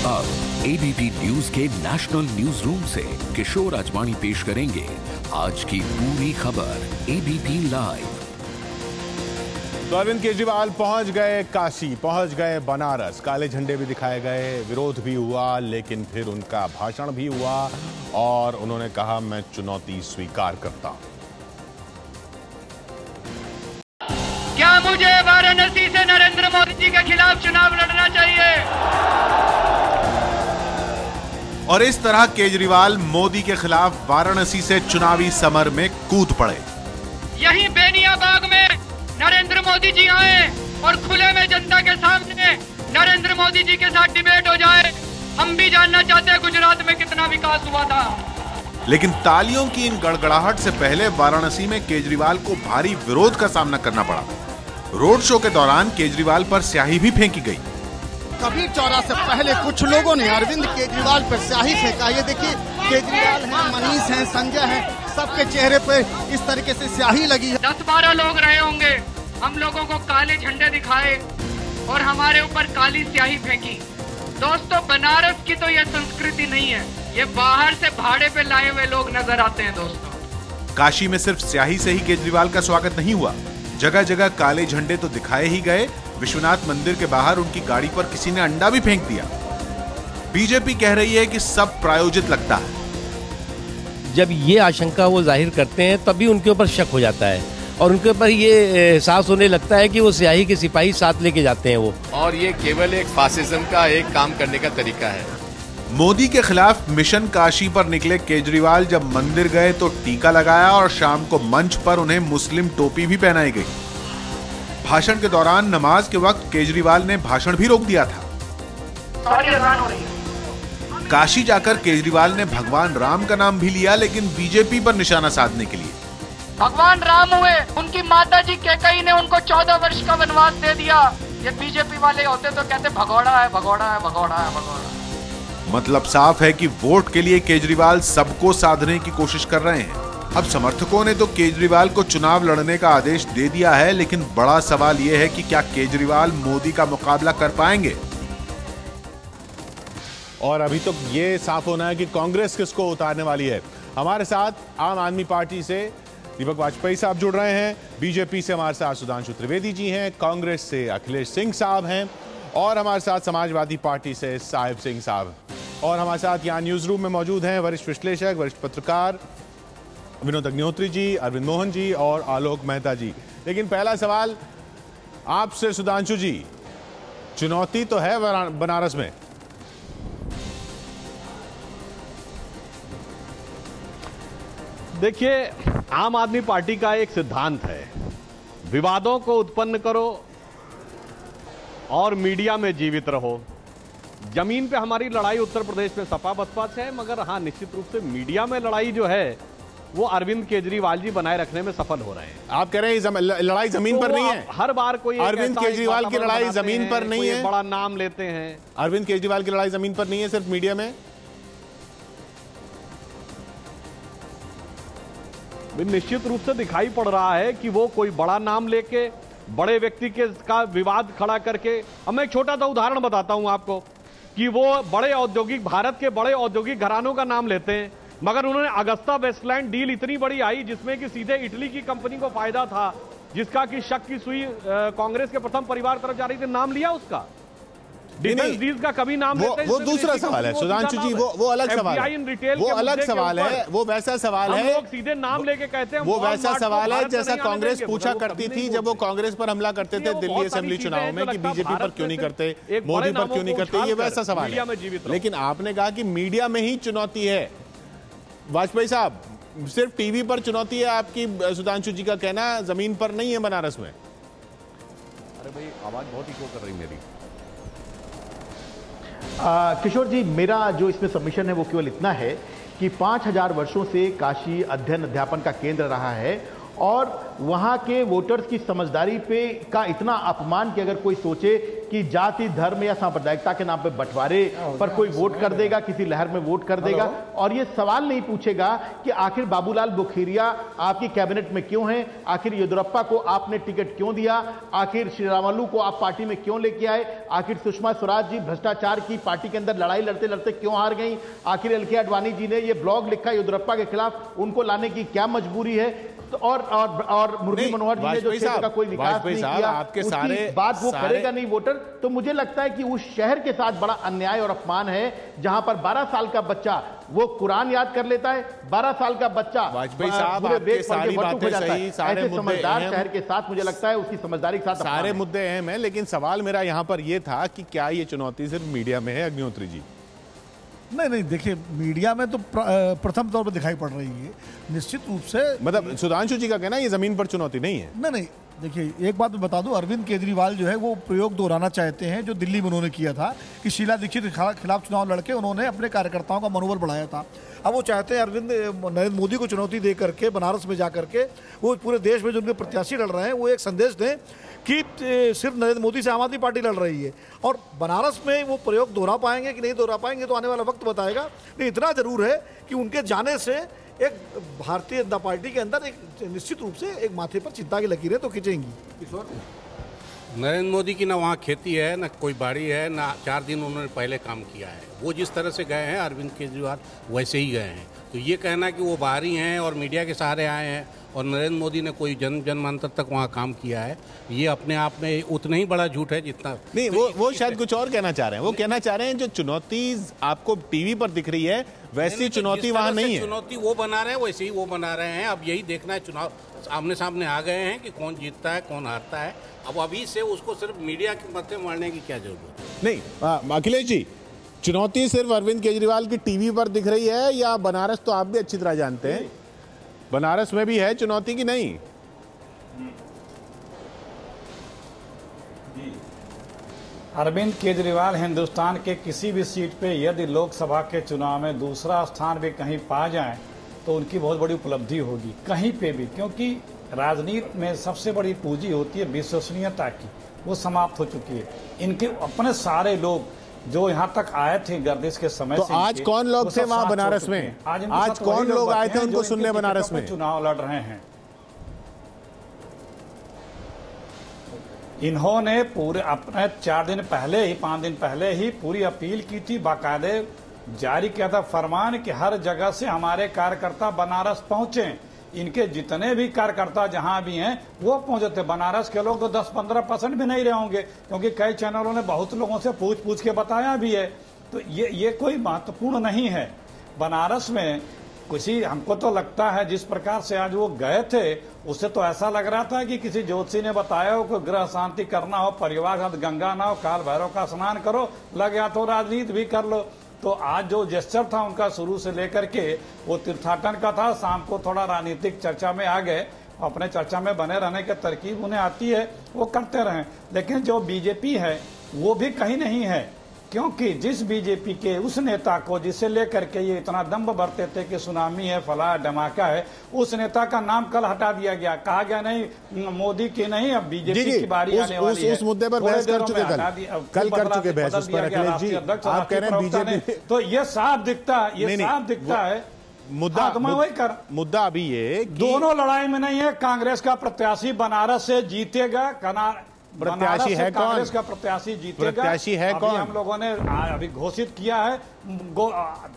अब ABP news के national news room से किशोर आजवाणी पेश करेंगे आज की पूरी खबर एबीपी लाइव। तो अरविंद केजरीवाल पहुंच गए काशी, पहुंच गए बनारस, काले झंडे भी दिखाए गए, विरोध भी हुआ, लेकिन फिर उनका भाषण भी हुआ और उन्होंने कहा मैं चुनौती स्वीकार करता हूं। क्या मुझे वाराणसी से नरेंद्र मोदी जी के खिलाफ चुनाव लड़ना चाहिए? और इस तरह केजरीवाल मोदी के खिलाफ वाराणसी से चुनावी समर में कूद पड़े। यहीं बेनिया बाग में नरेंद्र मोदी जी आए और खुले में जनता के सामने नरेंद्र मोदी जी के साथ डिबेट हो जाए। हम भी जानना चाहते हैं गुजरात में कितना विकास हुआ था। लेकिन तालियों की इन गड़गड़ाहट से पहले वाराणसी में केजरीवाल को भारी विरोध का सामना करना पड़ा। रोड शो के दौरान केजरीवाल पर स्याही भी फेंकी गई। कबीर चौरा से पहले कुछ लोगों ने अरविंद केजरीवाल पर स्याही फेंका। ये देखिए केजरीवाल हैं, मनीष हैं, संजय हैं, सबके चेहरे पे इस तरीके से स्याही लगी है। 10-12 लोग रहे होंगे, हम लोगों को काले झंडे दिखाए और हमारे ऊपर काली स्याही फेंकी। दोस्तों, बनारस की तो यह संस्कृति नहीं है, ये बाहर से भाड़े पे लाए हुए लोग नजर आते हैं। दोस्तों, काशी में सिर्फ स्याही से ही केजरीवाल का स्वागत नहीं हुआ, जगह जगह काले झंडे तो दिखाए ही गए। विश्वनाथ मंदिर के बाहर उनकी गाड़ी पर किसी ने अंडा भी फेंक दिया। बीजेपी कह रही है कि सब प्रायोजित लगता है। जब ये आशंका वो जाहिर करते हैं तभी उनके ऊपर शक हो जाता है और उनके ऊपर ये एहसास होने लगता है कि वो स्याही के सिपाही साथ लेके जाते हैं वो। और ये केवल एक फासिज्म का एक काम करने का तरीका है। मोदी के खिलाफ मिशन काशी पर निकले केजरीवाल जब मंदिर गए तो टीका लगाया और शाम को मंच पर उन्हें मुस्लिम टोपी भी पहनाई गई। भाषण के दौरान नमाज के वक्त केजरीवाल ने भाषण भी रोक दिया था। काशी जाकर केजरीवाल ने भगवान राम का नाम भी लिया, लेकिन बीजेपी पर निशाना साधने के लिए। भगवान राम हुए, उनकी माता जी कैकेयी ने उनको 14 वर्ष का वनवास दे दिया। ये बीजेपी वाले होते तो कहते भगोड़ा है, भगोड़ा है, भगोड़ा है, भगोड़ा। मतलब साफ है कि वोट के लिए केजरीवाल सबको साधने की कोशिश कर रहे हैं। अब समर्थकों ने तो केजरीवाल को चुनाव लड़ने का आदेश दे दिया है, लेकिन बड़ा सवाल यह है कि क्या केजरीवाल मोदी का मुकाबला कर पाएंगे। और अभी तो ये साफ होना है कि कांग्रेस किसको उतारने वाली है। हमारे साथ आम आदमी पार्टी से दीपक वाजपेयी साहब जुड़ रहे हैं, बीजेपी से हमारे साथ सुधांशु त्रिवेदी जी हैं, कांग्रेस से अखिलेश सिंह साहब हैं और हमारे साथ समाजवादी पार्टी से साहिब सिंह साहब। और हमारे साथ यहाँ न्यूज रूम में मौजूद हैं वरिष्ठ विश्लेषक, वरिष्ठ पत्रकार विनोद अग्निहोत्री जी, अरविंद मोहन जी और आलोक मेहता जी। लेकिन पहला सवाल आपसे सुधांशु जी, चुनौती तो है बनारस में। देखिए, आम आदमी पार्टी का एक सिद्धांत है, विवादों को उत्पन्न करो और मीडिया में जीवित रहो। जमीन पे हमारी लड़ाई उत्तर प्रदेश में सपा बसपा से है, मगर हाँ, निश्चित रूप से मीडिया में लड़ाई जो है वो अरविंद केजरीवाल जी बनाए रखने में सफल हो रहे हैं। आप कह रहे हैं लड़ाई जमीन पर नहीं है? हर बार कोई अरविंद केजरीवाल की लड़ाई जमीन पर नहीं है, बड़ा नाम लेते हैं। अरविंद केजरीवाल की लड़ाई जमीन पर नहीं है, सिर्फ मीडिया में। निश्चित रूप से दिखाई पड़ रहा है कि वो कोई बड़ा नाम लेके, बड़े व्यक्ति के का विवाद खड़ा करके। अब मैं एक छोटा सा उदाहरण बताता हूं आपको कि वो बड़े औद्योगिक, भारत के बड़े औद्योगिक घरानों का नाम लेते हैं, मगर उन्होंने अगस्ता वेस्टलैंड डील इतनी बड़ी आई जिसमें कि सीधे इटली की कंपनी को फायदा था, जिसका कि शक की सुई कांग्रेस के प्रथम परिवार तरफ जा रही थी, नाम लिया उसका। डिफेंस डील्स का कभी नाम लेते हैं। वो दूसरा सवाल है सुधांशु जी, वो अलग सवाल है, वो अलग सवाल है, वो वैसा सवाल है। लोग सीधे नाम लेके कहते हैं वो वैसा सवाल है जैसा कांग्रेस पूछा करती थी जब वो कांग्रेस पर हमला करते थे दिल्ली असेंबली चुनाव में कि बीजेपी पर क्यों नहीं करते, मोदी पर क्यों नहीं करते, ये वैसा सवाल है। लेकिन आपने कहा कि मीडिया में ही चुनौती है। वाजपेयी साहब, सिर्फ टीवी पर चुनौती है आपकी, सुधांशु जी का कहना, जमीन पर नहीं है बनारस में। अरे भाई, आवाज बहुत इको कर रही मेरी। किशोर जी, मेरा जो इसमें सबमिशन है वो केवल इतना है कि 5000 वर्षों से काशी अध्ययन अध्यापन का केंद्र रहा है और वहां के वोटर्स की समझदारी पे का इतना अपमान कि अगर कोई सोचे कि जाति धर्म या सांप्रदायिकता के नाम पे बंटवारे पर कोई वोट कर देगा, किसी लहर में वोट कर देगा और ये सवाल नहीं पूछेगा कि आखिर बाबूलाल बुखेरिया आपकी कैबिनेट में क्यों है, आखिर येदियुरप्पा को आपने टिकट क्यों दिया, आखिर श्रीरामुलु को आप पार्टी में क्यों लेके आए, आखिर सुषमा स्वराज जी भ्रष्टाचार की पार्टी के अंदर लड़ाई लड़ते लड़ते क्यों हार गई, आखिर एल के आडवाणी जी ने ये ब्लॉग लिखा येदियुरप्पा के खिलाफ, उनको लाने की क्या मजबूरी है। तो और मुरली मनोहर जी ने जो क्षेत्र का कोई विकास नहीं किया, आपके उसकी सारे बात वो करेगा नहीं वोटर। तो मुझे लगता है कि उस शहर के साथ बड़ा अन्याय और अपमान है जहां पर 12 साल का बच्चा वो कुरान याद कर लेता है, 12 साल का बच्चा वाजपेयी साहब आपके सारी बातें सही, सारे मुद्दे समझदार शहर के साथ मुझे लगता है उसकी समझदारी के साथ सारे मुद्दे अहम हैं, लेकिन सवाल मेरा यहां पर यह था कि क्या ये चुनौती सिर्फ मीडिया में है अग्निहोत्री जी? नहीं, देखिए मीडिया में तो प्रथम तौर पर दिखाई पड़ रही है निश्चित रूप से। मतलब सुधांशु जी का कहना ये जमीन पर चुनौती नहीं है। नहीं, देखिए एक बात मैं बता दूं, अरविंद केजरीवाल जो है वो प्रयोग दोहराना चाहते हैं जो दिल्ली में उन्होंने किया था कि शीला दीक्षित के खिलाफ चुनाव लड़के उन्होंने अपने कार्यकर्ताओं का मनोबल बढ़ाया था। अब वो चाहते हैं नरेंद्र मोदी को चुनौती दे करके बनारस में जा करके वो पूरे देश में जो उनके प्रत्याशी लड़ रहे हैं वो एक संदेश दें कि सिर्फ नरेंद्र मोदी से आम आदमी पार्टी लड़ रही है। और बनारस में वो प्रयोग दोहरा पाएंगे कि नहीं दोहरा पाएंगे तो आने वाला वक्त बताएगा। लेकिन इतना जरूर है कि उनके जाने से एक भारतीय जनता पार्टी के अंदर एक निश्चित रूप से एक माथे पर चिंता की लकीरें तो खींचेंगी। नरेंद्र मोदी की ना वहाँ खेती है, ना कोई बाड़ी है, ना 4 दिन उन्होंने पहले काम किया है। वो जिस तरह से गए हैं अरविंद केजरीवाल वैसे ही गए हैं। तो ये कहना कि वो बाहरी हैं और मीडिया के सहारे आए हैं और नरेंद्र मोदी ने कोई जन्मांतर तक वहाँ काम किया है, ये अपने आप में उतना ही बड़ा झूठ है जितना नहीं। वो शायद कुछ और कहना चाह रहे हैं। वो कहना चाह रहे हैं जो चुनौती आपको टीवी पर दिख रही है वैसी चुनौती वहाँ नहीं है। चुनौती वो बना रहे हैं वैसे ही वो बना रहे हैं। अब यही देखना है, चुनाव आमने सामने आ गए हैं कि कौन जीतता है कौन हारता है। अब अभी से उसको सिर्फ मीडिया के मत्थे मारने की क्या जरूरत है? नहीं अखिलेश जी, चुनौती सिर्फ अरविंद केजरीवाल की टीवी पर दिख रही है या बनारस तो आप भी अच्छी तरह जानते हैं बनारस में भी है चुनौती की नहीं? अरविंद केजरीवाल हिंदुस्तान के किसी भी सीट पे यदि लोकसभा के चुनाव में दूसरा स्थान भी कहीं पा जाएं तो उनकी बहुत बड़ी उपलब्धि होगी कहीं पे भी, क्योंकि राजनीति में सबसे बड़ी पूंजी होती है विश्वसनीयता की, वो समाप्त हो चुकी है। इनके अपने सारे लोग जो यहाँ तक आए थे गर्दिश के समय तो से आज कौन लोग थे वहां बनारस में? आज कौन लोग आए थे उनको सुनने बनारस में? चुनाव लड़ रहे हैं। इन्होंने पूरे अपने 4 दिन पहले ही 5 दिन पहले ही पूरी अपील की थी, बाकायदे जारी किया था फरमान कि हर जगह से हमारे कार्यकर्ता बनारस पहुंचे। इनके जितने भी कार्यकर्ता जहां भी हैं वो पहुंचे थे। बनारस के लोग तो 10-15% भी नहीं रहे होंगे, क्योंकि कई चैनलों ने बहुत लोगों से पूछ के बताया भी है। तो ये कोई महत्वपूर्ण नहीं है। बनारस में किसी, हमको तो लगता है जिस प्रकार से आज वो गए थे उससे तो ऐसा लग रहा था कि किसी ज्योतिषी ने बताया हो कि ग्रह शांति करना हो, परिवार के साथ गंगा ना हो, काल भैरव का स्नान करो, लग गया तो राजनीति भी कर लो। तो आज जो जेस्चर था उनका शुरू से लेकर के वो तीर्थाटन का था, शाम को थोड़ा राजनीतिक चर्चा में आ गए, अपने चर्चा में बने रहने की तरकीब उन्हें आती है, वो करते रहें। लेकिन जो बीजेपी है वो भी कहीं नहीं है, क्योंकि जिस बीजेपी के उस नेता को जिसे लेकर के ये इतना दम्भ भरते थे कि सुनामी है, फला धमाका है, उस नेता का नाम कल हटा दिया गया। कहा गया नहीं मोदी की नहीं, अब बीजेपी की बारी आने वाली है। उस मुद्दे पर बहस कर चुके कल कर चुके बहस उस पर अखिलेश जी। आप कह रहे हैं बीजेपी, तो ये साफ दिखता है, ये साफ दिखता है मुद्दा अभी ये दोनों लड़ाई में नहीं है। कांग्रेस का प्रत्याशी बनारस से जीतेगा, प्रत्याशी है कौन? कांग्रेस का प्रत्याशी जीतेगा। प्रत्याशी है कौन? हम लोगों ने अभी घोषित किया है,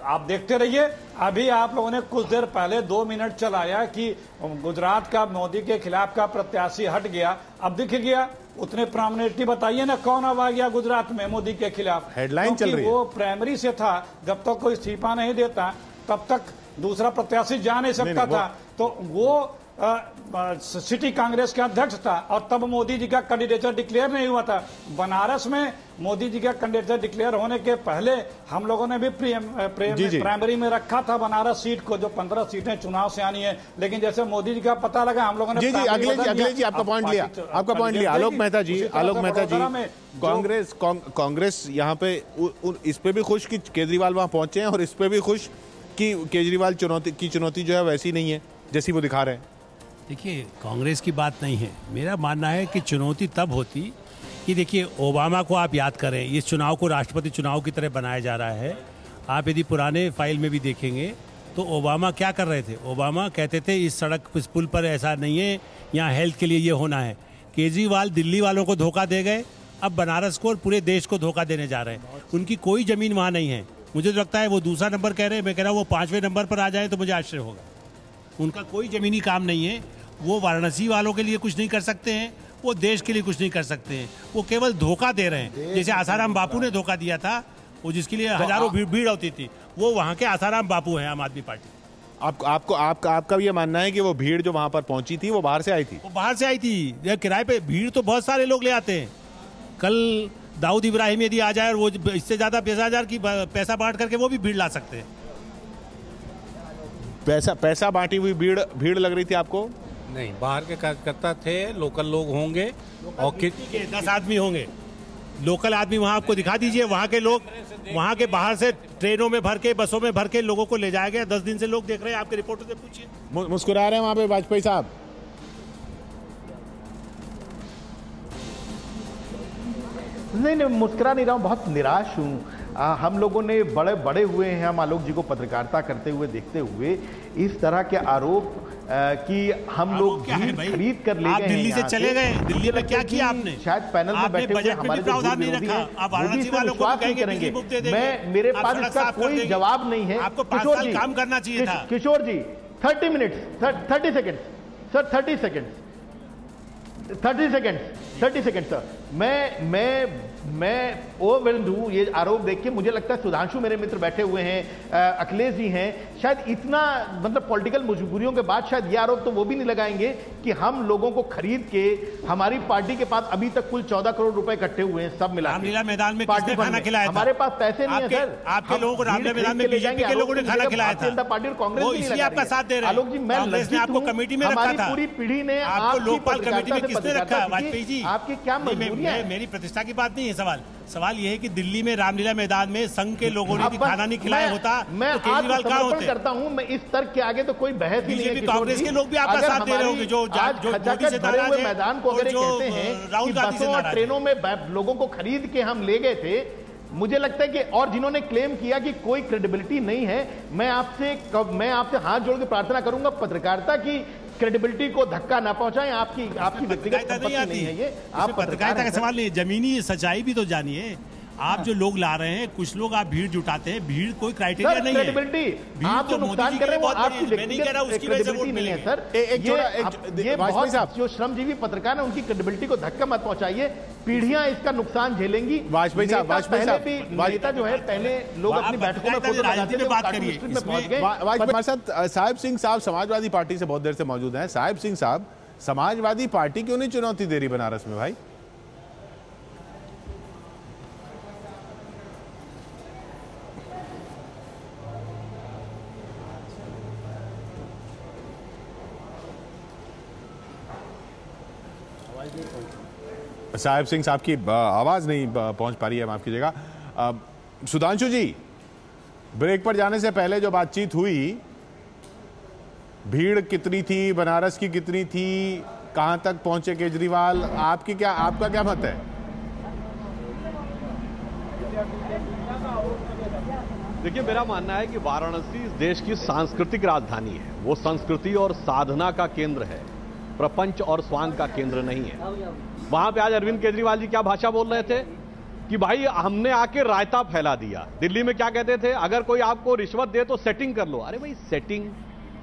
आप देखते रहिए। अभी आप लोगों ने कुछ देर पहले 2 मिनट चलाया कि गुजरात का मोदी के खिलाफ का प्रत्याशी हट गया, अब दिख गया। उतने प्राइमरी बताइए ना कौन अब आ गया गुजरात में मोदी के खिलाफ? हेडलाइन चल रही है। वो प्राइमरी से था, जब तक कोई इस्तीफा नहीं देता तब तक दूसरा प्रत्याशी जा नहीं सकता था। तो वो सिटी कांग्रेस के अध्यक्ष था और तब मोदी जी का कैंडिडेचर डिक्लेयर नहीं हुआ था। बनारस में मोदी जी का कैंडिडेचर डिक्लेयर होने के पहले हम लोगों ने भी प्राइमरी में रखा था बनारस सीट को, जो 15 सीटें चुनाव से आनी है। लेकिन जैसे मोदी जी का पता लगा हम लोगों ने अखिलेश जी आपका पॉइंट लिया। आलोक मेहता जी, कांग्रेस यहाँ पे इस पे भी खुश कि केजरीवाल वहां पहुंचे हैं और इस पे भी खुश कि केजरीवाल चुनौती जो है वैसी नहीं है जैसी वो दिखा रहे हैं। देखिए, कांग्रेस की बात नहीं है। मेरा मानना है कि चुनौती तब होती कि देखिए, ओबामा को आप याद करें, इस चुनाव को राष्ट्रपति चुनाव की तरह बनाया जा रहा है। आप यदि पुराने फाइल में भी देखेंगे तो ओबामा क्या कर रहे थे? ओबामा कहते थे इस सड़क इस पुल पर ऐसा नहीं है, यहाँ हेल्थ के लिए ये होना है। केजरीवाल दिल्ली वालों को धोखा दे गए, अब बनारस को और पूरे देश को धोखा देने जा रहे हैं। उनकी कोई जमीन वहाँ नहीं है। मुझे तो लगता है वो दूसरा नंबर कह रहे हैं, मैं कह रहा हूँ वो 5वें नंबर पर आ जाए तो मुझे आश्चर्य होगा। उनका कोई जमीनी काम नहीं है। वो वाराणसी वालों के लिए कुछ नहीं कर सकते हैं, वो देश के लिए कुछ नहीं कर सकते हैं। वो केवल धोखा दे रहे हैं। जैसे आसाराम बापू ने धोखा दिया था, वो जिसके लिए हजारों भीड़ होती थी, वो वहाँ के आसाराम बापू हैं, आम आदमी पार्टी। आपका भी ये मानना है कि वो भीड़ जो वहां पर पहुंची थी वो बाहर से आई थी? वो बाहर से आई थी। किराए पे भीड़ तो बहुत सारे लोग ले आते हैं। कल दाऊद इब्राहिम यदि आ जाए और वो इससे ज्यादा 50,000 की पैसा बांट करके वो भी भीड़ ला सकते हैं। पैसा बांटी हुई भीड़ लग रही थी आपको? नहीं, बाहर के कार्यकर्ता थे, लोकल लोग होंगे और 10 आदमी होंगे। लोकल आदमी वहाँ आपको दिखा दीजिए। वहाँ के लोग वहाँ के बाहर से ट्रेनों में भर के, बसों में भर के लोगों को ले जाया गया। 10 दिन से लोग देख रहे हैं, आपके रिपोर्टर से पूछिए। मुस्कुरा रहे हैं वहाँ पे वाजपेयी साहब? नहीं, मुस्कुरा नहीं रहा हूँ, बहुत निराश हूँ। हम लोगों ने बड़े हुए हैं, हम आलोक जी को पत्रकारिता करते हुए देखते हुए, इस तरह के आरोप कि हम लोग खरीद कर ले गए। आप दिल्ली से चले गए, दिल्ली में क्या किया आपने? शायद पैनल में बैठे हुए हमारे जो विरोधी हैं, मोदी से विश्वास नहीं करेंगे। मेरे पास इसका कोई जवाब नहीं है। किशोर जी, काम करना चाहिए था। किशोर जी, 30 minutes, 30 second sir, 30 second sir. मैं ओवरवेल्म्ड हूं ये आरोप देख के। मुझे लगता है सुधांशु मेरे मित्र बैठे हुए हैं, अखिलेश जी हैं, शायद इतना मतलब पॉलिटिकल मजबूरियों के बाद शायद ये आरोप तो वो भी नहीं लगाएंगे कि हम लोगों को खरीद के, हमारी पार्टी के पास अभी तक कुल 14 करोड़ रुपए इकट्ठे हुए हैं सब मिला। रामलीला मैदान में किसने खाना खिलाया था? हमारे पास पैसे नहीं है सर। आपके लोगों को रामलीला मैदान में बीजेपी के लोगों ने खाना खिलाया था। जनता पार्टी और कांग्रेस इसलिए आपका साथ दे रहे हैं। आलोक जी, मैं कांग्रेस ने आपको कमेटी में रखा था। पूरी पीढ़ी ने आपको लोकपाल कमेटी में किसने रखा? वाजपेयी जी। आपकी क्या मजबूरियां हैं? मेरी प्रतिष्ठा की बात नहीं है सवाल ये है कि दिल्ली में रामलीला मैदान में संघ के लोगों ने खाना नहीं खिलाया होता मैं तो केजरीवाल कहाँ होते? करता हूं मैं इस तर्क के आगे तो कोई बहस ही नहीं है। कांग्रेस के लोग भी आपका साथ दे रहे होंगे जो मोदी से नाराज है। मैदान को अगर कहते हैं कि बसों और ट्रेनों में लोगों को खरीद के हम ले गए थे, मुझे लगता है कि और जिन्होंने क्लेम किया कि कोई क्रेडिबिलिटी नहीं है, मैं आपसे हाथ जोड़ के प्रार्थना करूंगा पत्रकारिता की क्रेडिबिलिटी को धक्का ना पहुंचाएं। आपकी व्यक्तिगत संपत्ति नहीं है ये। आप पत्रकारिता का सवाल नहीं, जमीनी सच्चाई भी तो जानिए। आप जो लोग ला रहे हैं, कुछ लोग आप भीड़ जुटाते हैं, भीड़ कोई क्राइटेरिया नहीं है। क्रेडिबिलिटी आप जो नुकसान कर रहे हैं वो आपकी क्रेडिबिलिटी नहीं है सर। ये बहुत जो श्रमजीवी पत्रकार है उनकी क्रेडिबिलिटी को धक्का मत पहुंचाइए। पीढ़ियां इसका नुकसान झेलेंगी। वाजपेयी साहब नेता जो है पहले लोग अपनी बैठकों में फोटो लगाते थे, बात करिए हमारे साथ साहिब सिंह साहब समाजवादी पार्टी से बहुत देर से मौजूद हैं। साहिब सिंह साहब, समाजवादी पार्टी क्यों नहीं चुनौती दे रही बनारस में भाई? साहिब सिंह साहब की आवाज नहीं पहुंच पा रही है, माफ कीजिएगा। सुधांशु जी, ब्रेक पर जाने से पहले जो बातचीत हुई, भीड़ कितनी थी, बनारस की कितनी थी, कहां तक पहुंचे केजरीवाल, आपका क्या मत है? देखिए, मेरा मानना है कि वाराणसी इस देश की सांस्कृतिक राजधानी है। वो संस्कृति और साधना का केंद्र है, प्रपंच और स्वांग का केंद्र नहीं है। वहां पे आज अरविंद केजरीवाल जी क्या भाषा बोल रहे थे कि भाई हमने आके रायता फैला दिया। दिल्ली में क्या कहते थे, अगर कोई आपको रिश्वत दे तो सेटिंग कर लो। अरे भाई, सेटिंग,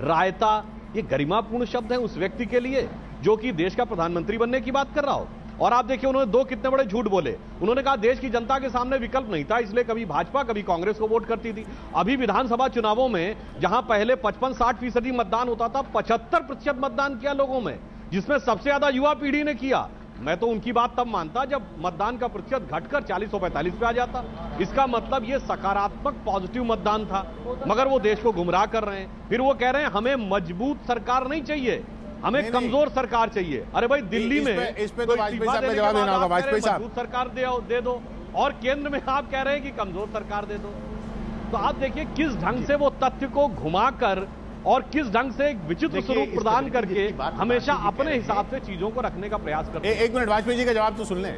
रायता, ये गरिमापूर्ण शब्द है उस व्यक्ति के लिए जो कि देश का प्रधानमंत्री बनने की बात कर रहा हो। और आप देखिए, उन्होंने दो कितने बड़े झूठ बोले। उन्होंने कहा देश की जनता के सामने विकल्प नहीं था, इसलिए कभी भाजपा कभी कांग्रेस को वोट करती थी। अभी विधानसभा चुनावों में जहां पहले 55-60% मतदान होता था, 75% मतदान किया लोगों में, जिसमें सबसे ज्यादा युवा पीढ़ी ने किया। मैं तो उनकी बात तब मानता जब मतदान का प्रतिशत घटकर 40-45 पे आ जाता। इसका मतलब ये सकारात्मक पॉजिटिव मतदान था, मगर वो देश को गुमराह कर रहे हैं। फिर वो कह रहे हैं हमें मजबूत सरकार नहीं चाहिए, हमें कमजोर सरकार चाहिए। अरे भाई, दिल्ली में इस पे तो वाजपेयी साहब ने जवाब देना होगा। वाजपेयी साहब, मजबूत सरकार दे दो और केंद्र में आप कह रहे हैं कि कमजोर सरकार दे दो। तो आप देखिए किस ढंग से वो तथ्य को घुमाकर और किस ढंग से एक विचित्र स्वरूप प्रदान करके हमेशा अपने हिसाब से चीजों को रखने का प्रयास करते हैं। एक मिनट, वाजपेयी जी का जवाब तो सुन लें।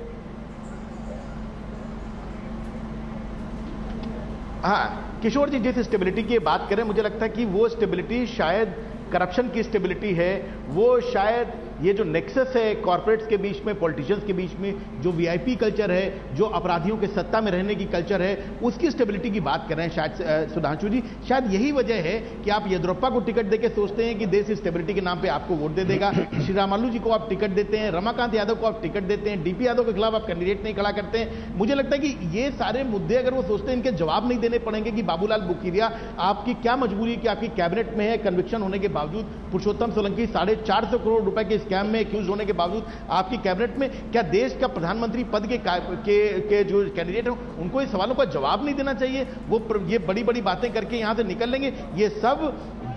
हाँ किशोर जी, जिस स्टेबिलिटी की बात करें, मुझे लगता है कि वो स्टेबिलिटी शायद करप्शन की स्टेबिलिटी है, वो शायद ये जो नेक्सस है कॉर्पोरेट्स के बीच में, पॉलिटिशियंस के बीच में, जो वीआईपी कल्चर है, जो अपराधियों के सत्ता में रहने की कल्चर है, उसकी स्टेबिलिटी की बात कर रहे हैं शायद सुधांशु जी। शायद यही वजह है कि आप येदियुरप्पा को टिकट देके सोचते हैं कि देश स्टेबिलिटी के नाम पे आपको वोट दे देगा। श्रीरामुलु जी को आप टिकट देते हैं, रमाकांत यादव को आप टिकट देते हैं, डीपी यादव के खिलाफ आप कैंडिडेट नहीं खड़ा करते हैं। मुझे लगता है कि ये सारे मुद्दे अगर वो सोचते हैं, इनके जवाब नहीं देने पड़ेंगे कि बाबूलाल बुकीरिया आपकी क्या मजबूरी कि आपकी कैबिनेट में है, कन्विक्शन होने के बावजूद, पुरुषोत्तम सोलंकी 450 करोड़ रुपए के स्कैम में एक्यूज होने के बावजूद आपकी कैबिनेट में, क्या देश का प्रधानमंत्री पद के जो कैंडिडेट हैं उनको इस सवालों का जवाब नहीं देना चाहिए? वो ये बड़ी बड़ी बातें करके यहां से निकल लेंगे। ये सब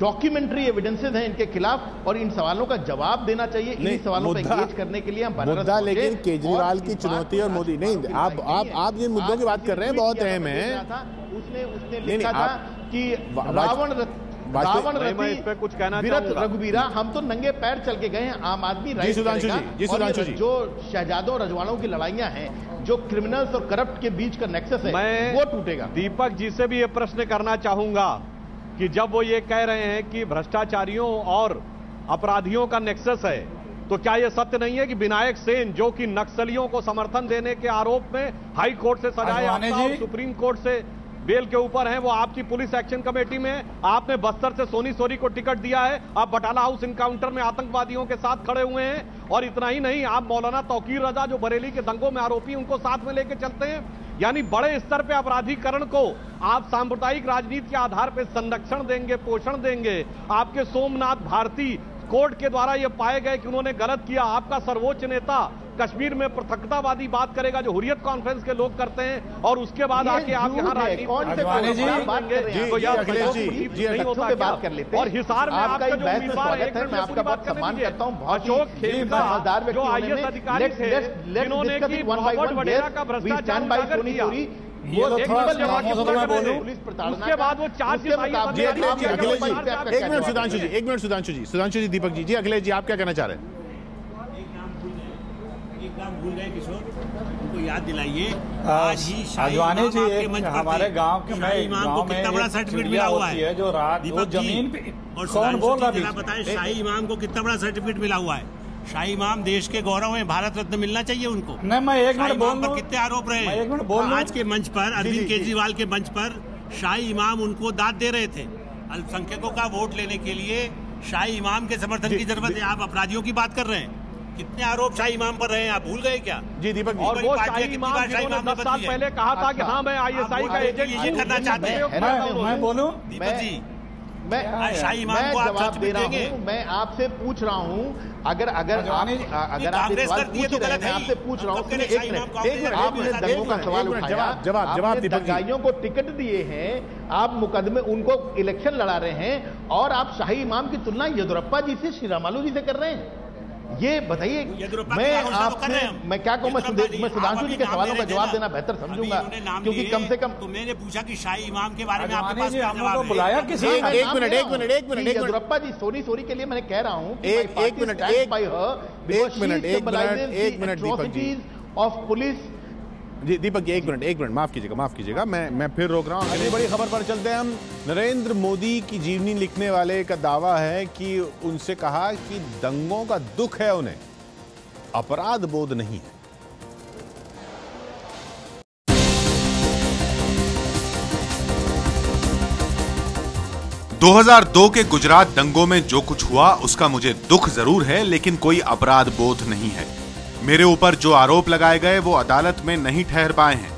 डॉक्यूमेंट्री एविडेंसेस हैं इनके खिलाफ और इन सवालों का जवाब देना चाहिए। इन सवालों पर एंगेज करने के लिए हम मुद्दा, लेकिन केजरीवाल की चुनौती और मोदी नहीं, आप जिन मुद्दों की बात कर रहे हैं बहुत अहम है। उसने लिखा था कि रावण पे कुछ कहना रघुवीरा, हम तो नंगे पैर चल के गए हैं, आम आदमी राइट करेगा। जो शहजादों रजवाड़ों की लड़ाइयां हैं, जो क्रिमिनल्स और करप्ट के बीच का नेक्सस है, वो टूटेगा। दीपक जी से भी ये प्रश्न करना चाहूंगा कि जब वो ये कह रहे हैं कि भ्रष्टाचारियों और अपराधियों का नेक्सस है, तो क्या यह सत्य नहीं है कि विनायक सेन, जो कि नक्सलियों को समर्थन देने के आरोप में हाई कोर्ट से सजाए और सुप्रीम कोर्ट से बेल के ऊपर हैं, वो आपकी पुलिस एक्शन कमेटी में, आपने बस्तर से सोनी सोरी को टिकट दिया है, आप बटाला हाउस इनकाउंटर में आतंकवादियों के साथ खड़े हुए हैं, और इतना ही नहीं, आप मौलाना तौकीर रजा जो बरेली के दंगों में आरोपी, उनको साथ में लेके चलते हैं। यानी बड़े स्तर पे अपराधीकरण को आप सांप्रदायिक राजनीति के आधार पर संरक्षण देंगे, पोषण देंगे। आपके सोमनाथ भारती कोर्ट के द्वारा यह पाए गए कि उन्होंने गलत किया। आपका सर्वोच्च नेता कश्मीर में पृथकतावादी बात करेगा जो हुर्रियत कॉन्फ्रेंस के लोग करते हैं, और उसके बाद आके आप यहाँ राजनीति बात कर लेते हैं। और हिसार में आपका जो उम्मीदवार है, मैं आपका बहुत सम्मान करता हूँ, अशोक खेमका जो IAS अधिकारी थे, जिन्होंने की रॉबर्ट वडेरा का भ्रष्टाचार उजागर किया, वो उसके बाद वो चार्ज एक मिनट सुधांशु जी, दीपक जी, अखिलेश जी, आप क्या कहना चाह रहे हैं? एक काम भूल गए किशोर, उनको याद दिलाइए। आज ही आजवानी जी, हमारे गांव के इमाम को कितना बड़ा सर्टिफिकेट मिला हुआ है, जो रात वो जमीन पे और कौन बोल रहा है, बताएं शाही इमाम को कितना बड़ा सर्टिफिकेट मिला हुआ है। शाही इमाम देश के गौरव हैं, भारत रत्न मिलना चाहिए उनको। नहीं, मैं एक मिनट बोल पर कितने आरोप रहे आज के मंच पर, अरविंद केजरीवाल के मंच पर शाही इमाम उनको दाद दे रहे थे। अल्पसंख्यकों का वोट लेने के लिए शाही इमाम के समर्थन की जरूरत है। आप अपराधियों की बात कर रहे हैं, कितने आरोप शाही इमाम पर रहे हैं, आप भूल गए क्या? जी दीपक जी, और वो शाही इमाम जिन्होंने 10 साल पहले कहा था कि हाँ मैं ISI का एजेंट ये करना चाहते हैं। मैं बोलूं दीपक जी, मैं जवाब दे रहा हूं, मैं आपसे पूछ रहा हूं, अगर आप सवाल पूछ रहे हैं, आपसे पूछ रहा हूं, एक मिनट, आपने दंगों का सवाल उठाया, जवाब दंगाइयों को टिकट दिए हैं, आप मुकदमे, उनको इलेक्शन लड़ा रहे हैं, और आप शाही इमाम की तुलना येदियुरप्पा जी से, श्रीरामुलु जी से कर रहे हैं। ये बताइए, मैं क्या कहूँ, मैं सुधांशु जी के सवालों का जवाब देना बेहतर समझूंगा, क्योंकि कम से कम तो मैंने पूछा कि शाही इमाम के बारे में आपके पास क्या जवाब है? बुलाया किसी? एक मिनट, येदियुरप्पा जी सोनी के लिए मैंने कह रहा हूँ, एक मिनट ऑफ पुलिस। जी दीपक जी, एक मिनट, माफ कीजिएगा, मैं फिर रोक रहा हूँ। अगली बड़ी खबर पर चलते हैं हम। नरेंद्र मोदी की जीवनी लिखने वाले का दावा है कि उनसे कहा कि दंगों का दुख है उन्हें, अपराध बोध नहीं है। 2002 के गुजरात दंगों में जो कुछ हुआ उसका मुझे दुख जरूर है, लेकिन कोई अपराध बोध नहीं है। मेरे ऊपर जो आरोप लगाए गए वो अदालत में नहीं ठहर पाए हैं।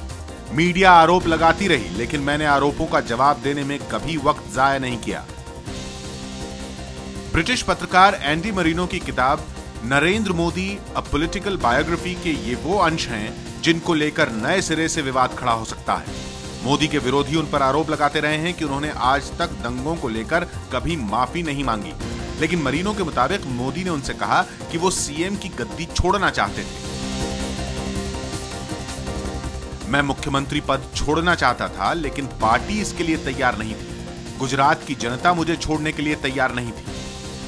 मीडिया आरोप लगाती रही, लेकिन मैंने आरोपों का जवाब देने में कभी वक्त जाया नहीं किया। ब्रिटिश पत्रकार एंडी मरीनो की किताब Narendra Modi a political biography के ये वो अंश हैं जिनको लेकर नए सिरे से विवाद खड़ा हो सकता है। मोदी के विरोधी उन पर आरोप लगाते रहे हैं कि उन्होंने आज तक दंगों को लेकर कभी माफी नहीं मांगी, लेकिन मरीनो के मुताबिक मोदी ने उनसे कहा कि वो सीएम की गद्दी छोड़ना चाहते थे। मैं मुख्यमंत्री पद छोड़ना चाहता था, लेकिन पार्टी इसके लिए तैयार नहीं थी। गुजरात की जनता मुझे छोड़ने के लिए तैयार नहीं थी।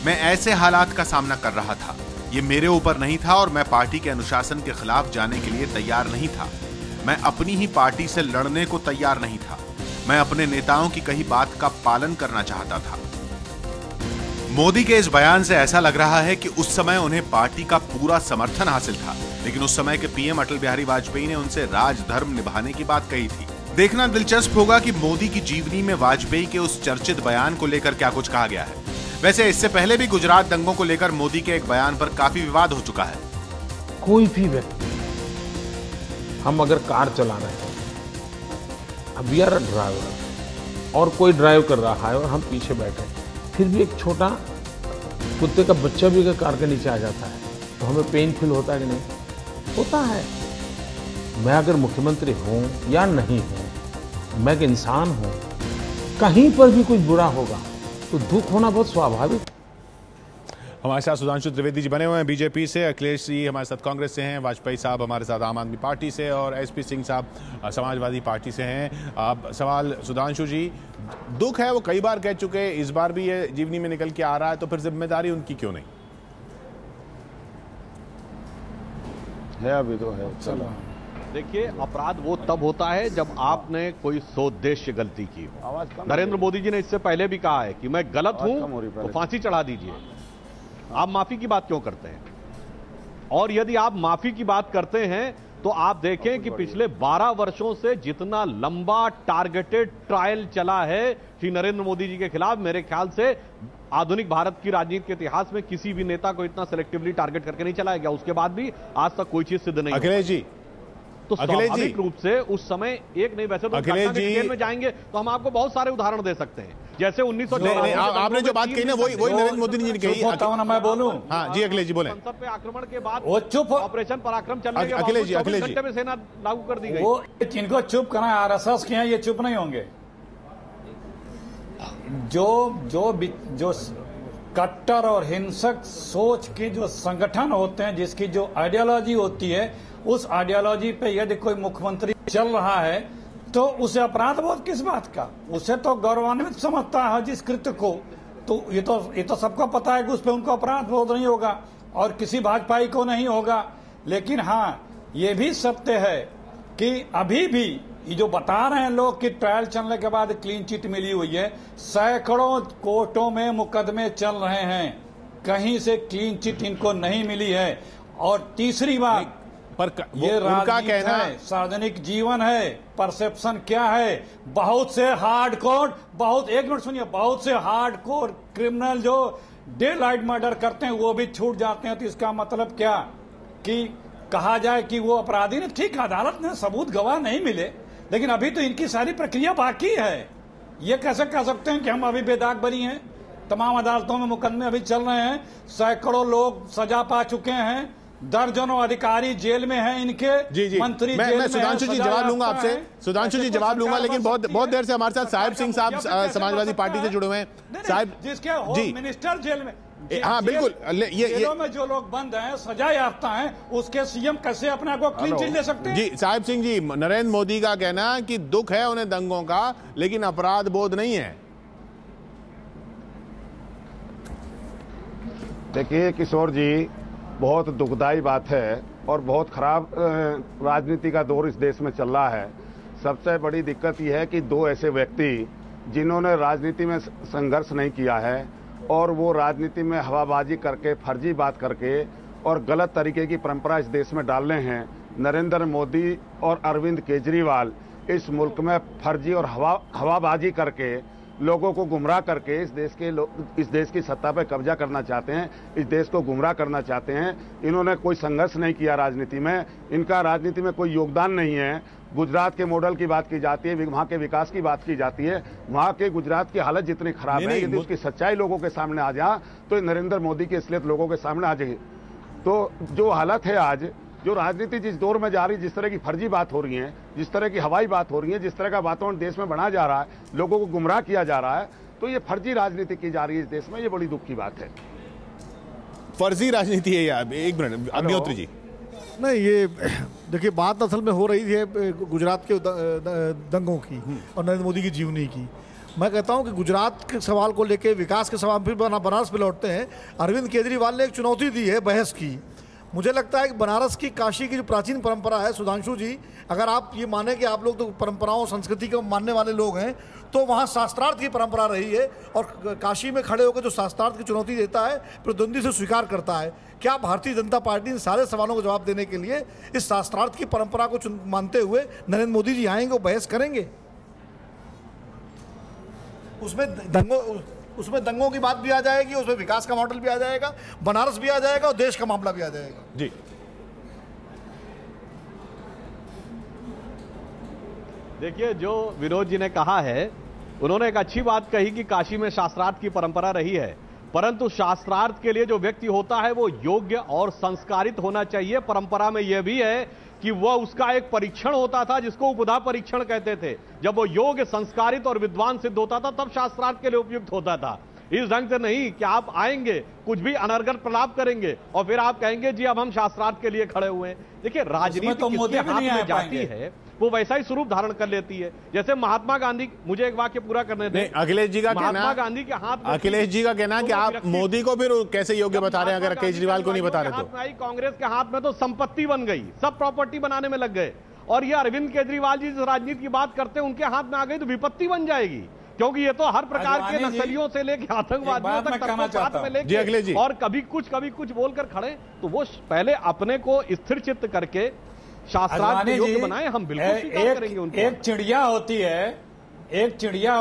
मैं ऐसे हालात का सामना कर रहा था, ये मेरे ऊपर नहीं था और मैं पार्टी के अनुशासन के खिलाफ जाने के लिए तैयार नहीं था। मैं अपनी ही पार्टी से लड़ने को तैयार नहीं था। मैं अपने नेताओं की कही बात का पालन करना चाहता था। मोदी के इस बयान से ऐसा लग रहा है कि उस समय उन्हें पार्टी का पूरा समर्थन हासिल था, लेकिन उस समय के पीएम अटल बिहारी वाजपेयी ने उनसे राजधर्म निभाने की बात कही थी। देखना दिलचस्प होगा कि मोदी की जीवनी में वाजपेयी के उस चर्चित बयान को लेकर क्या कुछ कहा गया है। वैसे इससे पहले भी गुजरात दंगों को लेकर मोदी के एक बयान पर काफी विवाद हो चुका है। कोई भी व्यक्ति, हम अगर कार चला रहे हैं, अब वी आर अ ड्राइवर और कोई ड्राइव कर रहा है और हम पीछे बैठे हैं, फिर भी एक छोटा कुत्ते का बच्चा भी अगर कार के नीचे आ जाता है तो हमें पेन फील होता है कि नहीं? होता है। मैं अगर मुख्यमंत्री हूं या नहीं हूं, मैं एक इंसान हूं, कहीं पर भी कुछ बुरा होगा तो दुख होना बहुत स्वाभाविक। हमारे साथ सुधांशु त्रिवेदी जी बने हुए हैं बीजेपी से, अखिलेश जी हमारे साथ कांग्रेस से हैं, वाजपेयी साहब हमारे साथ आम आदमी पार्टी से और एसपी सिंह साहब समाजवादी पार्टी से हैं। अब सवाल सुधांशु जी, दुख है वो कई बार कह चुके, इस बार भी ये जीवनी में निकल के आ रहा है, तो फिर जिम्मेदारी उनकी क्यों नहीं है? अभी तो है। चलो देखिए, अपराध वो तब होता है जब आपने कोई सोद्देश्य गलती की। नरेंद्र मोदी जी ने इससे पहले भी कहा है कि मैं गलत हूं तो फांसी चढ़ा दीजिए। आप माफी की बात क्यों करते हैं? और यदि आप माफी की बात करते हैं तो आप देखें कि पिछले 12 वर्षों से जितना लंबा टारगेटेड ट्रायल चला है श्री नरेंद्र मोदी जी के खिलाफ, मेरे ख्याल से आधुनिक भारत की राजनीति के इतिहास में किसी भी नेता को इतना सिलेक्टिवली टारगेट करके नहीं चलाया गया। उसके बाद भी आज तक कोई चीज सिद्ध नहीं। अखिलेश जी, तो स्वाभाविक रूप से उस समय एक नहीं, वैसे तो अखिलेश जी डिटेल में जाएंगे तो हम आपको बहुत सारे उदाहरण दे सकते हैं, जैसे 1994 आपने जो बात कही ना वही नरेंद्र मोदी जी ने कही। मैं बोलूं? हाँ जी अखिलेश जी बोले। संसद पे आक्रमण के बाद वो चुप, ऑपरेशन पराक्रम चलने के बाद 24 घंटे में सेना लागू कर दी गई। वो जिनको चुप करना आरएसएस के हैं, ये चुप नहीं होंगे। जो कट्टर और हिंसक सोच के जो संगठन होते हैं, जिसकी जो आइडियोलॉजी होती है, उस आइडियोलॉजी पे यदि कोई मुख्यमंत्री चल रहा है तो उसे अपराध बोध किस बात का? उसे तो गौरवान्वित समझता है जिस कृत्य को। तो ये तो सबको पता है कि उस पर उनको अपराध बोध नहीं होगा और किसी भाजपाई को नहीं होगा। लेकिन हाँ, ये भी सत्य है कि अभी भी ये जो बता रहे हैं लोग कि ट्रायल चलने के बाद क्लीन चिट मिली हुई है, सैकड़ों कोर्टों में मुकदमे चल रहे हैं, कहीं से क्लीन चिट इनको नहीं मिली है। और तीसरी बात, पर ये राजनीति है, सार्वजनिक जीवन है, परसेप्शन क्या है? बहुत से हार्डकोर, एक मिनट सुनिए, बहुत से हार्डकोर क्रिमिनल जो डे लाइट मर्डर करते हैं वो भी छूट जाते हैं। तो इसका मतलब क्या कि कहा जाए कि वो अपराधी ने, ठीक, अदालत ने सबूत गवाह नहीं मिले, लेकिन अभी तो इनकी सारी प्रक्रिया बाकी है। ये कैसे कह सकते हैं कि हम अभी बेदाग बरी हैं? तमाम अदालतों में मुकदमे अभी चल रहे हैं, सैकड़ों लोग सजा पा चुके हैं, दर्जनों अधिकारी जेल में हैं, इनके मंत्री जेल में। मैं सुधांशु जी जवाब लूंगा आपसे, सुधांशु जी जवाब लूंगा, लेकिन बहुत देर से हमारे साथ साहिब सिंह साहब समाजवादी पार्टी से जुड़े हुए हैं। साहिब, जिसके होम मिनिस्टर जेल में, हाँ बिल्कुल, जेलों में जो लोग बंद हैं, सजा याफ्ता हैं, उसके सीएम कैसे अपने आप को क्लीन चिट ले सकते हैं? जी साहिब सिंह जी, नरेंद्र मोदी का कहना कि दुख है उन्हें दंगों का, लेकिन अपराध बोध नहीं है। देखिए किशोर जी, बहुत दुखदाई बात है और बहुत खराब राजनीति का दौर इस देश में चल रहा है। सबसे बड़ी दिक्कत यह है कि दो ऐसे व्यक्ति जिन्होंने राजनीति में संघर्ष नहीं किया है और वो राजनीति में हवाबाजी करके, फर्जी बात करके और गलत तरीके की परंपरा इस देश में डाल रहे हैं। नरेंद्र मोदी और अरविंद केजरीवाल इस मुल्क में फर्जी और हवाबाजी करके, लोगों को गुमराह करके इस देश की सत्ता पर कब्जा करना चाहते हैं, इस देश को गुमराह करना चाहते हैं। इन्होंने कोई संघर्ष नहीं किया राजनीति में, इनका राजनीति में कोई योगदान नहीं है। गुजरात के मॉडल की बात की जाती है, वहां के विकास की बात की जाती है, वहां के गुजरात की हालत जितनी खराब है, यदि उसकी सच्चाई लोगों के सामने आ जा तो नरेंद्र मोदी की असलियत लोगों के सामने आ जाएगी। तो जो हालत है आज, जो राजनीति जिस दौर में जा रही, जिस तरह की फर्जी बात हो रही है, जिस तरह की हवाई बात हो रही है, जिस तरह का वातावरण देश में बनाया जा रहा है, लोगों को गुमराह किया जा रहा है, तो ये फर्जी राजनीति की जा रही है इस देश में। ये बड़ी दुख की बात है। फर्जी राजनीति है यार। एक मिनट अग्निहोत्री जी, नहीं, ये देखिए बात असल में हो रही है गुजरात के दंगों की और नरेंद्र मोदी की जीवनी की। मैं कहता हूं कि गुजरात के सवाल को लेकर, विकास के सवाल, फिर बनारस पे लौटते हैं। अरविंद केजरीवाल ने एक चुनौती दी है बहस की। मुझे लगता है कि बनारस की, काशी की जो प्राचीन परंपरा है, सुधांशु जी, अगर आप ये माने कि आप लोग तो परंपराओं संस्कृति को मानने वाले लोग हैं, तो वहाँ शास्त्रार्थ की परंपरा रही है और काशी में खड़े होकर जो शास्त्रार्थ की चुनौती देता है, प्रतिद्वंदी से स्वीकार करता है। क्या भारतीय जनता पार्टी इन सारे सवालों को जवाब देने के लिए इस शास्त्रार्थ की परंपरा को मानते हुए नरेंद्र मोदी जी आएंगे और बहस करेंगे? उसमें दंगों की बात भी आ जाएगी, उसमें विकास का मॉडल भी आ जाएगा, बनारस भी आ जाएगा और देश का मामला भी आ जाएगा। जी, देखिए, जो विनोद जी ने कहा है, उन्होंने एक अच्छी बात कही कि काशी में शास्त्रार्थ की परंपरा रही है, परंतु शास्त्रार्थ के लिए जो व्यक्ति होता है वो योग्य और संस्कारित होना चाहिए। परंपरा में यह भी है कि वह उसका एक परीक्षण होता था जिसको उपधा परीक्षण कहते थे। जब वो योग्य, संस्कारित और विद्वान सिद्ध होता था तब शास्त्रार्थ के लिए उपयुक्त होता था। इस ढंग से नहीं कि आप आएंगे, कुछ भी अनर्गल प्रलाप करेंगे और फिर आप कहेंगे जी अब हम शास्त्रार्थ के लिए खड़े हुए हैं। देखिए, राजनीति किसके हाथ में जाती है वो वैसा ही स्वरूप धारण कर लेती है। जैसे महात्मा गांधी, मुझे एक वाक्य पूरा करने दें। अखिलेश जी का कहना, महात्मा गांधी के हाथ में, अखिलेश जी का कहना कि आप मोदी को फिर कैसे योग्य बता रहे हैं अगर केजरीवाल को नहीं बता रहे तो? कांग्रेस के हाथ में तो संपत्ति बन गई, सब प्रॉपर्टी बनाने में लग गए, और ये अरविंद केजरीवाल जी जिस राजनीति की बात करते हैं उनके हाथ में आ गई तो विपत्ति बन जाएगी, क्योंकि ये तो हर प्रकार के नक्सलियों से लेकर आतंकवादियों तक में लेके और कभी कुछ बोलकर खड़े। तो वो पहले अपने को स्थिर चित्त करके शास्त्रार्थ योग्य बनाए, हम बिल्कुल स्वीकार करेंगे उनको। एक चिड़िया होती है, मैं एक चिड़िया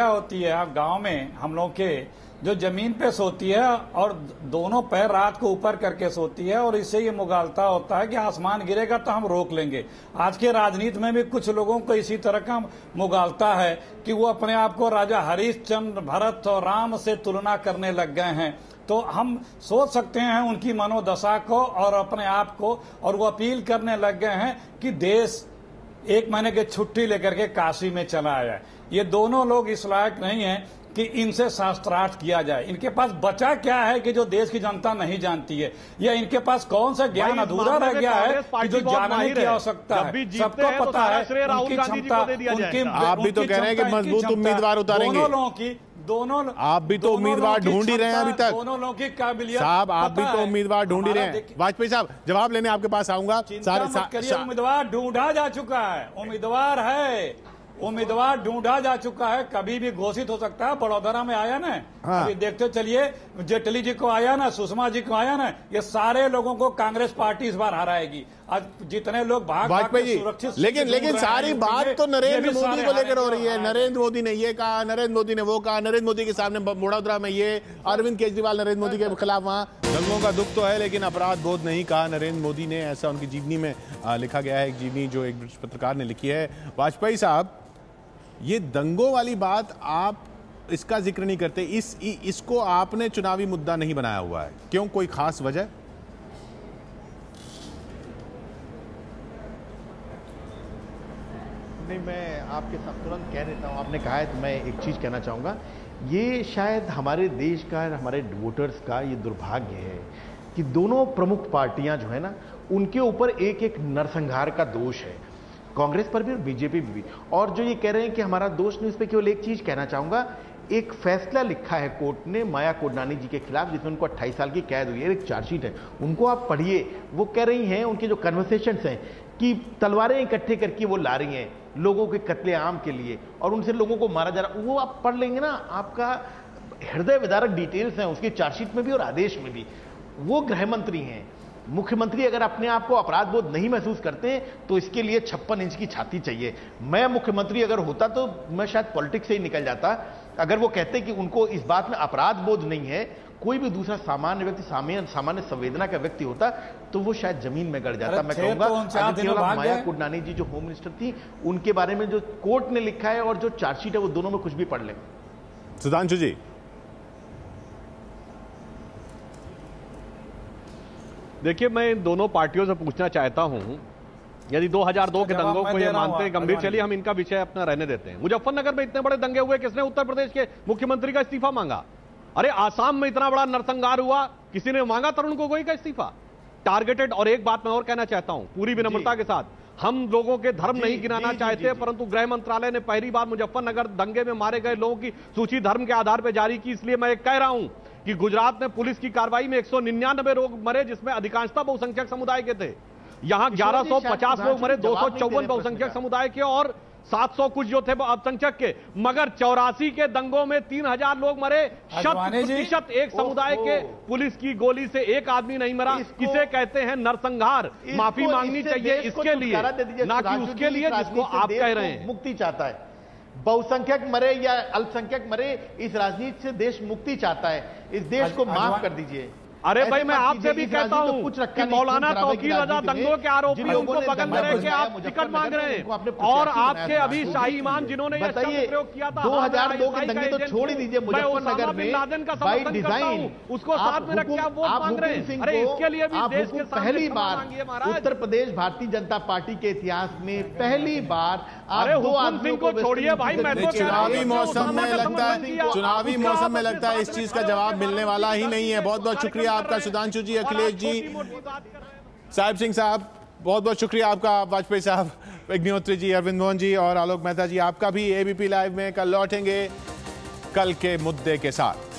होती है आप गांव में हम लोग के, जो जमीन पे सोती है और दोनों पैर रात को ऊपर करके सोती है और इससे ये मुगालता होता है कि आसमान गिरेगा तो हम रोक लेंगे। आज के राजनीति में भी कुछ लोगों को इसी तरह का मुगालता है कि वो अपने आप को राजा हरिश्चंद्र, भरत और राम से तुलना करने लग गए हैं। तो हम सोच सकते हैं उनकी मनोदशा को और अपने आप को, और वो अपील करने लग गए हैं कि देश 1 महीने की छुट्टी लेकर के काशी में चला आया। ये दोनों लोग इस लायक नहीं है कि इनसे शास्त्रार्थ किया जाए। इनके पास बचा क्या है कि जो देश की जनता नहीं जानती है, या इनके पास कौन सा ज्ञान अधूरा रह गया है कि जो जानने की आवश्यकता है? सबको पता है उनकी क्षमता, आप भी तो कह रहे हैं कि मजबूत उम्मीदवार उतारेंगे। आप भी तो उम्मीदवार ढूंढ ही रहे हैं अभी तक। दोनों लोगों की काबिलियत साहब, आप भी तो उम्मीदवार ढूंढ ही रहे हैं। वाजपेयी साहब, जवाब लेने आपके पास आऊंगा। उम्मीदवार ढूंढा जा चुका है, उम्मीदवार ढूंढा जा चुका है, कभी भी घोषित हो सकता है। बड़ौदा में आया ना, अभी देखते चलिए, जेटली जी को आया ना, सुषमा जी को आया ना, ये सारे लोगों को कांग्रेस पार्टी इस बार हराएगी। आज जितने लोग वाजपेयी जी, लेकिन सारी बात तो नरेंद्र मोदी को लेकर हो रही है। नरेंद्र मोदी ने ये कहा, नरेंद्र मोदी ने वो कहा, नरेंद्र मोदी के सामने बड़ौदा में ये, अरविंद केजरीवाल नरेंद्र मोदी के खिलाफ वहां। दंगों का दुख तो है लेकिन अपराध बोध नहीं, कहा नरेंद्र मोदी ने। ऐसा उनकी जीवनी में लिखा गया है, एक जीवनी जो एक ब्रिटिश पत्रकार ने लिखी है। वाजपेयी साहब, ये दंगों वाली बात आप इसका जिक्र नहीं करते, इसको आपने चुनावी मुद्दा नहीं बनाया हुआ है, क्यों? कोई खास वजह? नहीं, मैं आपके साथ तुरंत कह देता हूं, आपने कहा है तो मैं एक चीज कहना चाहूंगा। ये शायद हमारे देश का, हमारे वोटर्स का ये दुर्भाग्य है कि दोनों प्रमुख पार्टियां जो है ना, उनके ऊपर एक एक नरसंहार का दोष है, कांग्रेस पर भी और बीजेपी भी। और जो ये कह रहे हैं कि हमारा दोष नहीं, उस पर केवल एक चीज कहना चाहूंगा। एक फैसला लिखा है कोर्ट ने माया कोडनानी जी के खिलाफ, जिसमें उनको 28 साल की कैद हुई है, एक चार्जशीट है, उनको आप पढ़िए। वो कह रही हैं, उनके जो कन्वर्सेशंस हैं, कि तलवारें इकट्ठे करके वो ला रही हैं लोगों के कत्लेआम के लिए और उनसे लोगों को मारा जा रहा। वो आप पढ़ लेंगे ना, आपका हृदय विदारक डिटेल्स हैं उसकी चार्जशीट में भी और आदेश में भी। वो गृह मंत्री हैं। मुख्यमंत्री अगर अपने आप को अपराध बोध नहीं महसूस करते हैं तो इसके लिए 56 इंच की छाती चाहिए। मैं मुख्यमंत्री अगर होता तो मैं शायद पॉलिटिक्स से ही निकल जाता। अगर वो कहते कि उनको इस बात में अपराध बोध नहीं है, कोई भी दूसरा सामान्य व्यक्ति, सामान्य संवेदना का व्यक्ति होता तो वो शायद जमीन में गड़ जाता। मैं कहूंगा माया कोडनानी जी जो होम मिनिस्टर थी, उनके बारे में जो कोर्ट ने लिखा है और जो चार्जशीट है, वो दोनों में कुछ भी पढ़ लें। सुधांशु जी, देखिए, मैं इन दोनों पार्टियों से पूछना चाहता हूं, यदि 2002 के दंगों को ये मानते हैं गंभीर, चलिए हम इनका विषय अपना रहने देते हैं। मुजफ्फरनगर में इतने बड़े दंगे हुए, किसने उत्तर प्रदेश के मुख्यमंत्री का इस्तीफा मांगा? अरे आसाम में इतना बड़ा नरसंहार हुआ, किसी ने मांगा तरुण गोगोई का इस्तीफा? टारगेटेड। और एक बात मैं और कहना चाहता हूं पूरी विनम्रता के साथ, हम लोगों के धर्म नहीं गिनाना चाहते, परंतु गृह मंत्रालय ने पहली बार मुजफ्फरनगर दंगे में मारे गए लोगों की सूची धर्म के आधार पर जारी की। इसलिए मैं कह रहा हूं कि गुजरात में पुलिस की कार्रवाई में 199 लोग मरे, जिसमें अधिकांशता बहुसंख्यक समुदाय के थे। यहां 1150 लोग मरे, 254 बहुसंख्यक समुदाय के और 700 कुछ जो थे अल्पसंख्यक के। मगर 84 के दंगों में 3000 लोग मरे, 100% एक समुदाय के पुलिस की गोली से एक आदमी नहीं मरा। इसे कहते हैं नरसंहार। माफी मांगनी चाहिए इसके लिए, ना कि उसके लिए जिसको आप कह रहे हैं। मुक्ति चाहता है, बहुसंख्यक मरे या अल्पसंख्यक मरे, इस राजनीति से देश मुक्ति चाहता है। इस देश को माफ कर दीजिए। अरे भाई, मैं आपसे भी कहता हूं कि मौलाना तौकीर रजा दंगों के आरोपी उनको बगल में रह के आप टिकट मांग रहे हैं, और आपके अभी शाही इमाम जिन्होंने ये शब्द प्रयोग किया था 2002 के दंगे तो छोड़ ही दीजिए, मुजफ्फरनगर में बाय डिजाइन उसको साथ में रख के आप वोट मांग रहे हैं। अरे इसके लिए भी देश के पहली बार उत्तर प्रदेश भारतीय जनता पार्टी के इतिहास में पहली बार अरे हुकुम सिंह को छोड़िए भाई, मैं तो चुनावी मौसम में लगता है इस चीज का जवाब मिलने वाला ही नहीं है। बहुत बहुत शुक्रिया आपका सुधांशु जी, अखिलेश जी, साहिब सिंह साहब, बहुत बहुत शुक्रिया आपका, वाजपेयी साहब, अग्निहोत्री जी, अरविंद मोहन जी और आलोक मेहता जी, आपका भी। एबीपी लाइव में कल लौटेंगे कल के मुद्दे के साथ।